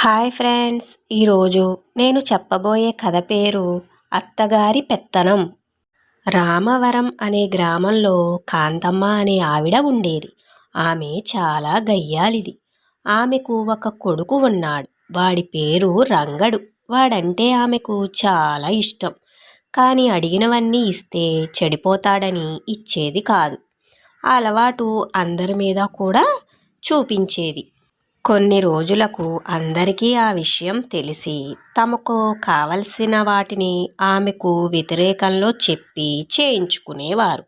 Hi friends, ఈరోజు నేను చెప్పబోయే కథ పేరు అత్తగారి పెత్తనం. రామవరం అనే గ్రామంలో కాంతమ్మ అనే ఆవిడ ఉండేది. ఆమె చాలా గయ్యాలిది. ఆమెకు ఒక కొడుకు ఉన్నాడు. వాడి పేరు రంగడు. వాడంటే ఆమెకు చాలా ఇష్టం. కానీ అడిగినవన్నీ ఇస్తే చెడిపోతాడని ఇచ్చేది కాదు. ఆ అలవాటు అందరి మీద కూడా చూపించేది. కొన్ని రోజులకు అందరికీ ఆ విషయం తెలిసి తమకు కావలసిన వాటిని ఆమెకు వ్యతిరేకంలో చెప్పి చేయించుకునేవారు.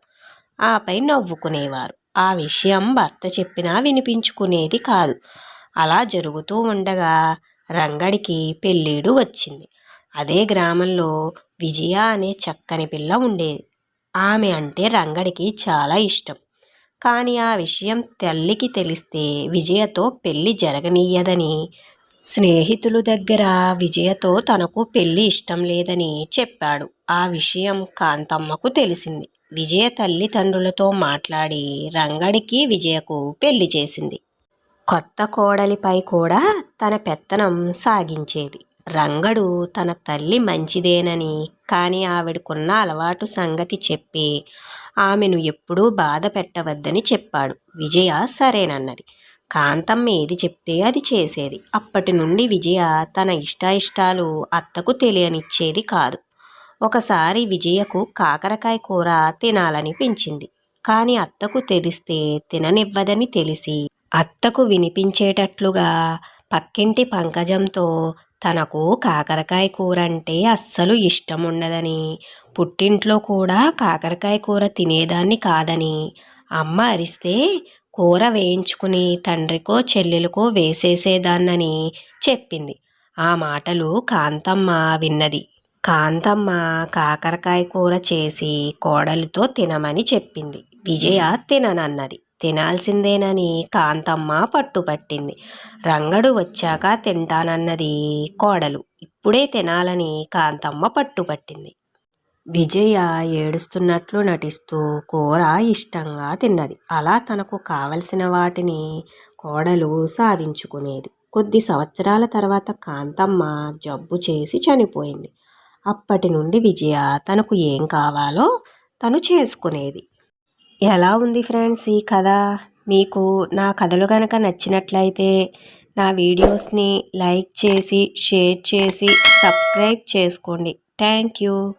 ఆపై నవ్వుకునేవారు. ఆ విషయం భర్త చెప్పినా వినిపించుకునేది కాదు. అలా జరుగుతూ ఉండగా రంగడికి పెళ్ళీడు వచ్చింది. అదే గ్రామంలో విజయ అనే చక్కని పిల్ల ఉండేది. ఆమె అంటే రంగడికి చాలా ఇష్టం. కానీ ఆ విషయం తల్లికి తెలిస్తే విజయతో పెళ్లి జరగనీయదని, స్నేహితుల దగ్గర విజయతో తనకు పెళ్లి ఇష్టం లేదని చెప్పాడు. ఆ విషయం కాంతమ్మకు తెలిసింది. విజయ తల్లిదండ్రులతో మాట్లాడి రంగడికి విజయకు పెళ్లి చేసింది. కొత్త కోడలిపై కూడా తన పెత్తనం సాగించేది. రంగడు తన తల్లి మంచిదేనని, కానీ ఆవిడకున్న అలవాటు సంగతి చెప్పి ఆమెను ఎప్పుడూ బాధ పెట్టవద్దని చెప్పాడు. విజయ సరేనన్నది. కాంతమ్మ ఏది చెప్తే అది చేసేది. అప్పటి నుండి విజయ తన ఇష్టాయిష్టాలు అత్తకు తెలియనిచ్చేది కాదు. ఒకసారి విజయకు కాకరకాయ కూర తినాలనిపించింది. కానీ అత్తకు తెలిస్తే తిననివ్వదని తెలిసి అత్తకు వినిపించేటట్లుగా పక్కింటి పంకజంతో తనకు కాకరకాయ కూర అంటే అస్సలు ఇష్టం ఉండదని, పుట్టింట్లో కూడా కాకరకాయ కూర తినేదాన్ని కాదని, అమ్మ అరిస్తే కూర వేయించుకుని తండ్రికో చెల్లెలకో వేసేసేదాన్నని చెప్పింది. ఆ మాటలు కాంతమ్మ విన్నది. కాంతమ్మ కాకరకాయ కూర చేసి కోడలితో తినమని చెప్పింది. విజయ తిననన్నది. తినాల్సిందేనని కాంతమ్మ పట్టుపట్టింది. రంగడు వచ్చాక తింటానన్నది కోడలు. ఇప్పుడే తినాలని కాంతమ్మ పట్టుపట్టింది. విజయ ఏడుస్తున్నట్లు నటిస్తూ కూర ఇష్టంగా తిన్నది. అలా తనకు కావలసిన వాటిని కోడలు సాధించుకునేది. కొద్ది సంవత్సరాల తర్వాత కాంతమ్మ జబ్బు చేసి చనిపోయింది. అప్పటి నుండి విజయ తనకు ఏం కావాలో తను చేసుకునేది. ఎలా ఉంది ఫ్రెండ్స్ ఈ కథ? మీకు నా కథలు కనుక నచ్చినట్లయితే నా వీడియోస్ని లైక్ చేసి, షేర్ చేసి, సబ్స్క్రైబ్ చేసుకోండి. Thank you.